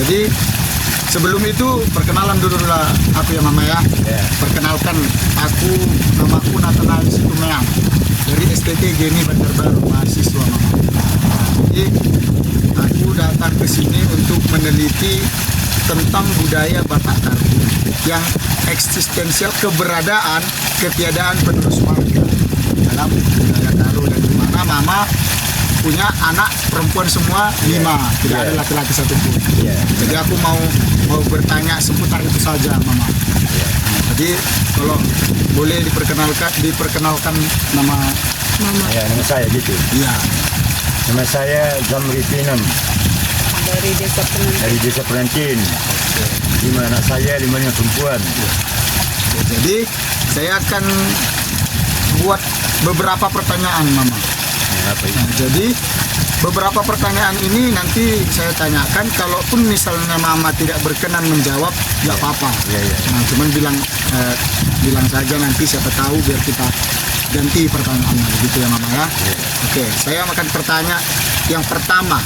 Jadi sebelum itu perkenalan dulu lah aku ya Mama ya. Perkenalkan namaku Nathanael Situmeang dari STT Geni Banjarbaru, mahasiswa Mama. Jadi aku datang ke sini untuk meneliti tentang budaya Batak Karo yang eksistensial, keberadaan, ketiadaan penerus marga dalam budaya Karo, dan di mana Mama punya anak perempuan semua 5, tidak ada laki-laki satupun. Jadi aku mau bertanya seputar itu saja Mama. Jadi kalau boleh diperkenalkan nama Mama. Ya, nama saya gitu. Iya. Nama saya Zamri Pinem dari Desa Penantin. 5 anak saya, 5-nya perempuan. Jadi saya akan buat beberapa pertanyaan Mama. Jadi beberapa pertanyaan ini nanti saya tanyakan, kalaupun misalnya Mama tidak berkenan menjawab, nggak apa-apa. Nah, cuman bilang saja, nanti siapa tahu biar kita ganti pertanyaannya, begitu ya Mama ya. Oke, saya akan bertanya yang pertama.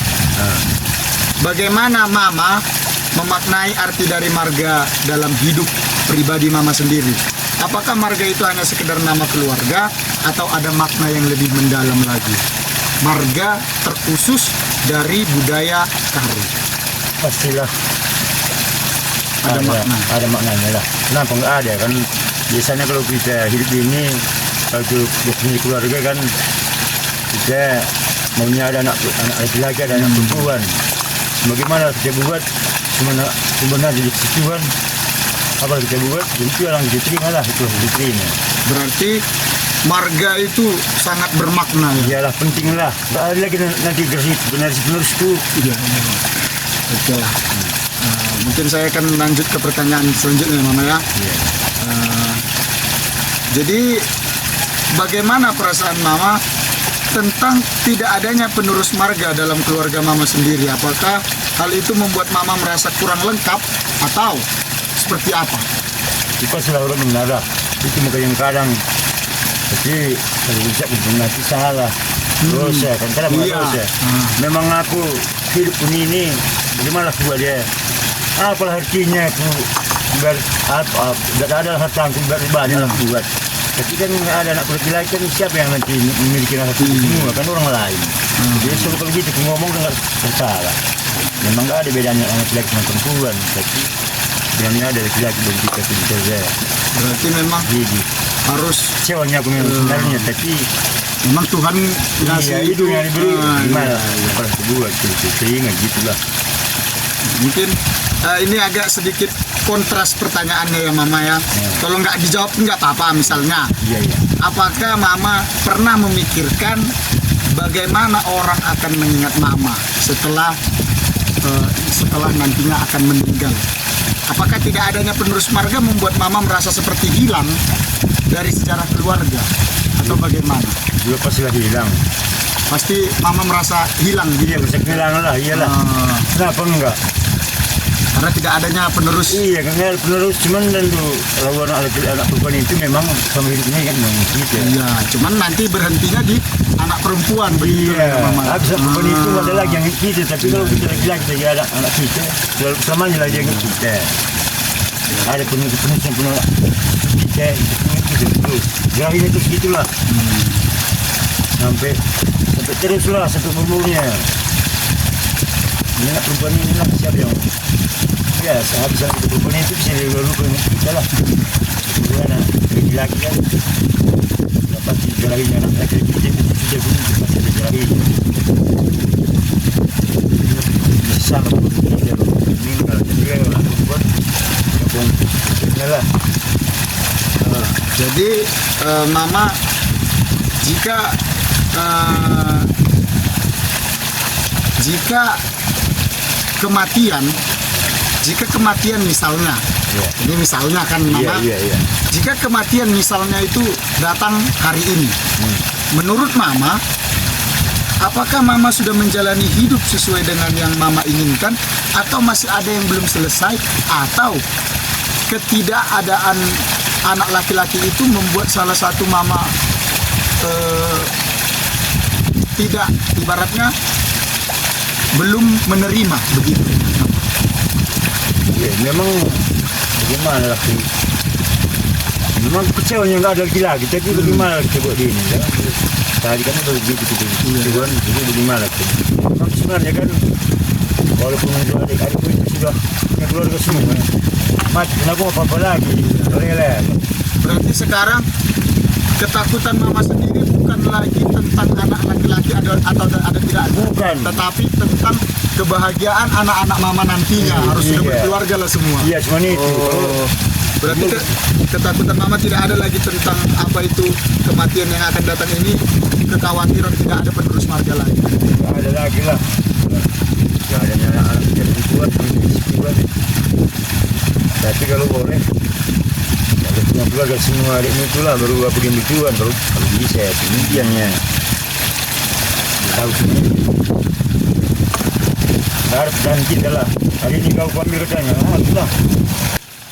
Bagaimana Mama memaknai arti dari marga dalam hidup pribadi Mama sendiri? Apakah marga itu hanya sekedar nama keluarga atau ada makna yang lebih mendalam lagi? Marga terkhusus dari budaya Karo. Pastilah Ada maknanya lah. Kenapa nggak ada kan? Biasanya kalau kita hidup ini, kalau punya keluarga kan, kita maunya ada anak laki-laki, ada anak perempuan. Bagaimana kita buat sebenarnya jadi tujuan apa kita buat, itu yang diterima lah, itu diterima. Berarti marga itu sangat bermakna ya? Iyalah, penting lah. Nggak ada lagi nanti penerus itu. Iya. Oke lah. Mungkin saya akan lanjut ke pertanyaan selanjutnya Mama ya. Jadi bagaimana perasaan Mama tentang tidak adanya penerus marga dalam keluarga Mama sendiri? Apakah hal itu membuat Mama merasa kurang lengkap atau seperti apa? Itu selalu orang mengarah. Itu mungkin yang kadang, tapi kalau bisa nanti salah. Dosa kan, kadang dosa. Memang aku hidup ini bagaimana aku buat dia? Apalah artinya aku tidak ada harta aku banyak lah buat. Tapi kan ada anak laki-laki kan, siapa yang nanti memiliki anak itu semua kan orang lain. Jadi kalau gitu aku ngomong nggak bersalah. Memang nggak ada bedanya anak laki-laki sama perempuan, tapi bedanya ada laki-laki dan kita saja. Berarti memang jadi harus ceweknya aku memang sebenarnya, tapi memang Tuhan ngasih itu yang diberi. Gimana? Kalau aku buat sehingga gitulah. Mungkin ini agak sedikit kontras pertanyaannya ya Mama ya. Kalau nggak dijawab nggak apa-apa. Misalnya, apakah Mama pernah memikirkan bagaimana orang akan mengingat Mama setelah nantinya akan meninggal? Apakah tidak adanya penerus marga membuat Mama merasa seperti hilang dari sejarah keluarga atau bagaimana? Juga pastilah hilang. Pasti Mama merasa hilang gitu. Iya, merasa kehilangan lah, iyalah. Kenapa enggak? Karena tidak adanya penerus. Iya, karena penerus cuman tentu kalau anak perempuan itu memang sama hidupnya kan gitu. Iya, cuman nanti berhentinya di anak perempuan begitu. Iya, habis perempuan itu ada lagi yang kita, tapi kalau kita laki-laki saja ada anak kita, selamanya lah dia ingat kita. Ada penerus yang punya kita itu gerahin itu segitulah. Sampai teruslah sampai umurnya. Ini anak perempuan ini lah siapa yang sehabis anak perempuan itu bisa lupa kita lah. Karena laki-laki kan dapat digerahin anak laki-laki kita pun pasti digerahin. Sama kita meninggal, jadi anak perempuan ya lah. Jadi Mama, jika kematian misalnya, ini misalnya kan Mama, jika kematian misalnya itu datang hari ini, menurut Mama, apakah Mama sudah menjalani hidup sesuai dengan yang Mama inginkan, atau masih ada yang belum selesai, atau ketidakadaan anak laki-laki itu membuat salah satu Mama tidak, ibaratnya belum menerima begitu? Ya, memang bagaimana lagi? Memang kecewanya nggak ada lagi, tapi bagaimana lagi buat dia ini? Ya? Tadi kan baru gitu, kan, jadi bagaimana lagi? Memang sebenarnya kan, walaupun itu adik-adik itu sudah punya keluarga semua, mati, kenapa apa-apa lagi? Rela. Berarti sekarang ketakutan mama sendiri bukan lagi tentang anak laki-laki atau ada tidak ada, Bukan. tetapi tentang kebahagiaan anak-anak mama nantinya harus sudah berkeluarga lah semua. Iya, cuma itu. Berarti ketakutan mama tidak ada lagi tentang apa itu kematian yang akan datang ini, kekhawatiran tidak ada penerus marga lagi. Nggak ada lagi lah. Nggak ada anak-anak yang kuat, tapi kalau boleh, kalau punya keluarga semua adiknya itulah baru begini tuan, kalau bisa ya demikiannya. Tahu sini. Harus dan kita lah. Hari ini kau ambil katanya, itulah.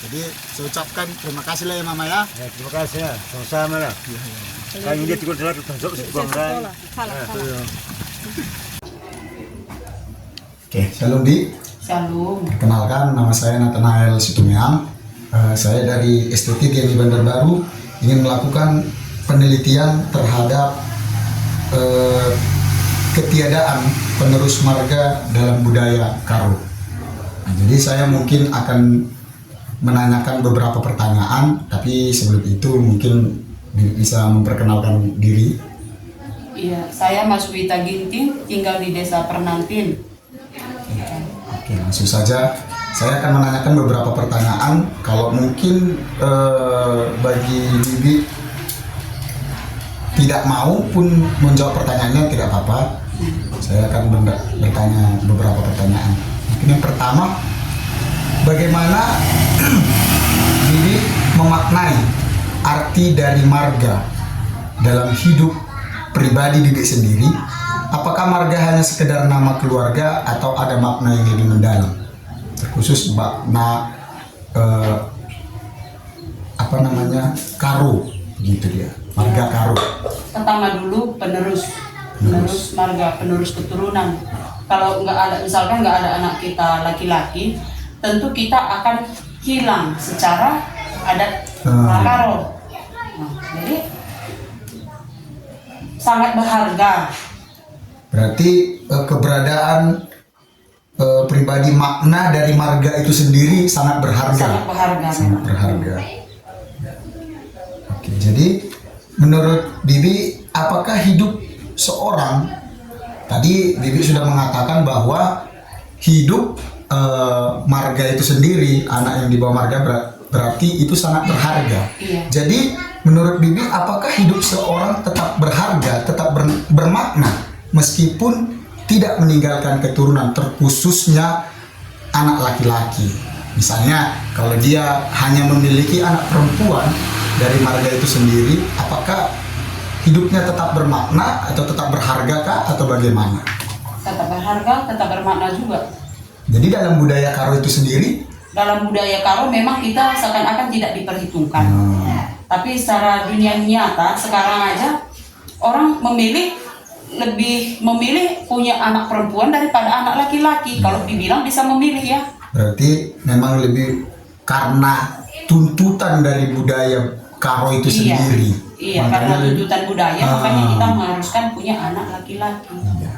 Jadi saya ucapkan terima kasih lah ya mama ya. Ya, terima kasih ya, sama-sama lah. Kayu dia tikul telah termasuk sebuang kan. Oke, shalom Di. Shalom. Perkenalkan, nama saya Nathanael Situmiang. Saya dari STT GMI Bandar Baru ingin melakukan penelitian terhadap ketiadaan penerus marga dalam budaya Karo. Nah, jadi saya mungkin akan menanyakan beberapa pertanyaan, tapi sebelum itu mungkin bisa memperkenalkan diri. Iya, saya Mas Wita Ginting, tinggal di Desa Pernantin. Oke, langsung saja. Saya akan menanyakan beberapa pertanyaan. Kalau mungkin bagi Bibi tidak mau pun menjawab pertanyaannya tidak apa-apa. Saya akan bertanya beberapa pertanyaan. Mungkin yang pertama, bagaimana Bibi memaknai arti dari marga dalam hidup pribadi Bibi sendiri? Apakah marga hanya sekedar nama keluarga atau ada makna yang lebih mendalam? Terkhusus makna Karo, gitu dia. Marga Karo. Pertama dulu penerus marga, penerus keturunan. Kalau nggak ada, misalkan nggak ada anak kita laki-laki, tentu kita akan hilang secara adat Karo. Nah, jadi sangat berharga. Berarti keberadaan pribadi makna dari marga itu sendiri sangat berharga. Sangat berharga. Sangat berharga. Oke, jadi menurut Bibi, apakah hidup seorang, tadi Bibi sudah mengatakan bahwa hidup marga itu sendiri, anak yang dibawa marga berarti itu sangat berharga. Iya. Jadi menurut Bibi, apakah hidup seorang tetap berharga, tetap bermakna meskipun tidak meninggalkan keturunan, terkhususnya anak laki-laki? Misalnya kalau dia hanya memiliki anak perempuan dari marga itu sendiri, apakah hidupnya tetap bermakna atau tetap berharga kah atau bagaimana? Tetap berharga, tetap bermakna juga. Jadi dalam budaya Karo itu sendiri, Dalam budaya Karo memang kita seakan-akan tidak diperhitungkan. Tapi secara dunia nyata sekarang aja orang lebih memilih punya anak perempuan daripada anak laki-laki. Kalau dibilang bisa memilih ya. berarti memang lebih karena tuntutan dari budaya Karo itu sendiri. Iya, Makanya karena lebih- tuntutan budaya makanya kita mengharuskan punya anak laki-laki. Iya.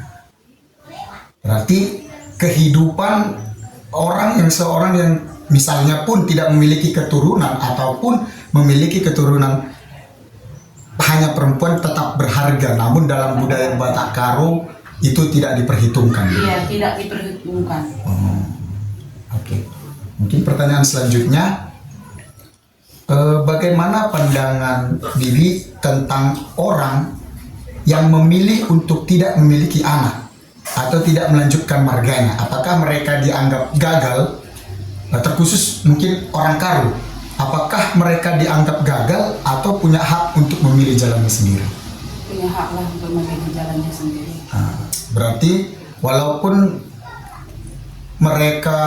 Berarti kehidupan seorang yang misalnya pun tidak memiliki keturunan ataupun memiliki keturunan hanya perempuan tetap berharga, namun dalam budaya Batak Karo itu tidak diperhitungkan. Iya, tidak diperhitungkan. Oke. Mungkin pertanyaan selanjutnya, bagaimana pandangan Bibi tentang orang yang memilih untuk tidak memiliki anak atau tidak melanjutkan marganya? Apakah mereka dianggap gagal? Terkhusus mungkin orang Karo, apakah mereka dianggap gagal atau punya hak untuk memilih jalannya sendiri? Punya hak lah untuk memilih jalannya sendiri. Berarti walaupun mereka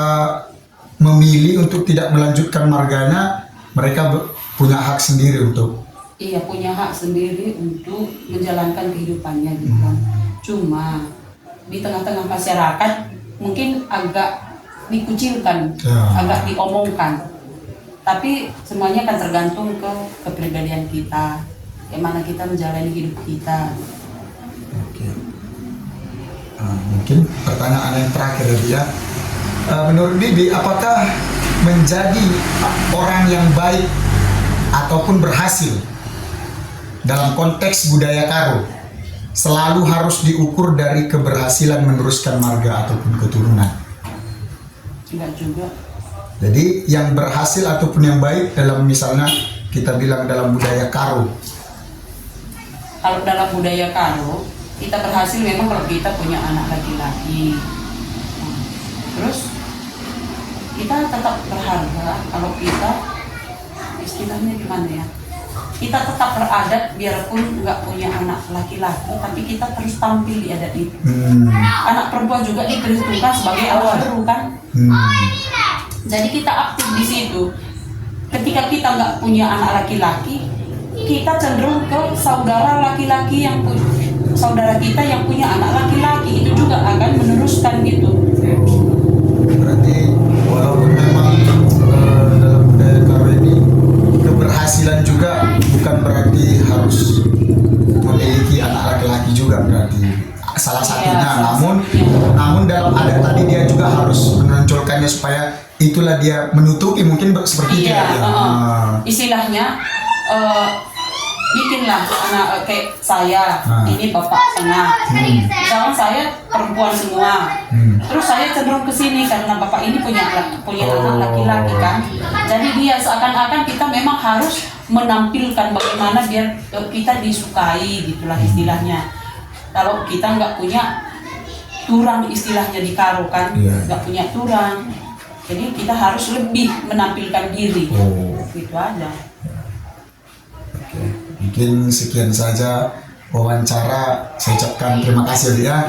memilih untuk tidak melanjutkan marganya, mereka punya hak sendiri untuk Iya, punya hak sendiri untuk menjalankan kehidupannya gitu kan. Cuma di tengah-tengah masyarakat mungkin agak dikucilkan, Ya. agak diomongkan. Tapi semuanya kan tergantung ke kepribadian kita, bagaimana kita menjalani hidup kita. Oke. Mungkin pertanyaan yang terakhir ya. Menurut Bibi, apakah menjadi orang yang baik ataupun berhasil dalam konteks budaya Karo selalu harus diukur dari keberhasilan meneruskan marga ataupun keturunan? Enggak juga. Jadi yang berhasil ataupun yang baik dalam misalnya kita bilang dalam budaya Karo. Kalau dalam budaya Karo, kita berhasil memang kalau kita punya anak laki-laki. Terus kita tetap berharga kalau kita, istilahnya gimana ya, kita tetap beradat biarpun nggak punya anak laki-laki, tapi kita terus tampil di adat itu. Anak perempuan juga diperhitungkan sebagai awal baru kan. Jadi kita aktif di situ. Ketika kita nggak punya anak laki-laki, kita cenderung ke saudara laki-laki yang punya, saudara kita yang punya anak laki-laki, itu juga akan meneruskan gitu. Berarti walaupun memang dalam budaya Karo ini keberhasilan juga bukan berarti harus memiliki anak laki-laki juga, berarti salah satunya. Namun dalam adat tadi dia juga harus menonjolkannya supaya itulah dia menutupi mungkin seperti itu ya. Istilahnya bikinlah anak kayak saya, ini bapak tengah. Misalnya saya perempuan semua. Terus saya cenderung ke sini karena bapak ini punya anak laki-laki kan. Jadi dia seakan-akan kita memang harus menampilkan bagaimana biar kita disukai, gitulah istilahnya. Kalau kita nggak punya turang, istilahnya di Karo kan, nggak punya turang, jadi kita harus lebih menampilkan diri. Gitu aja. Mungkin sekian saja wawancara. Saya ucapkan terima kasih ya.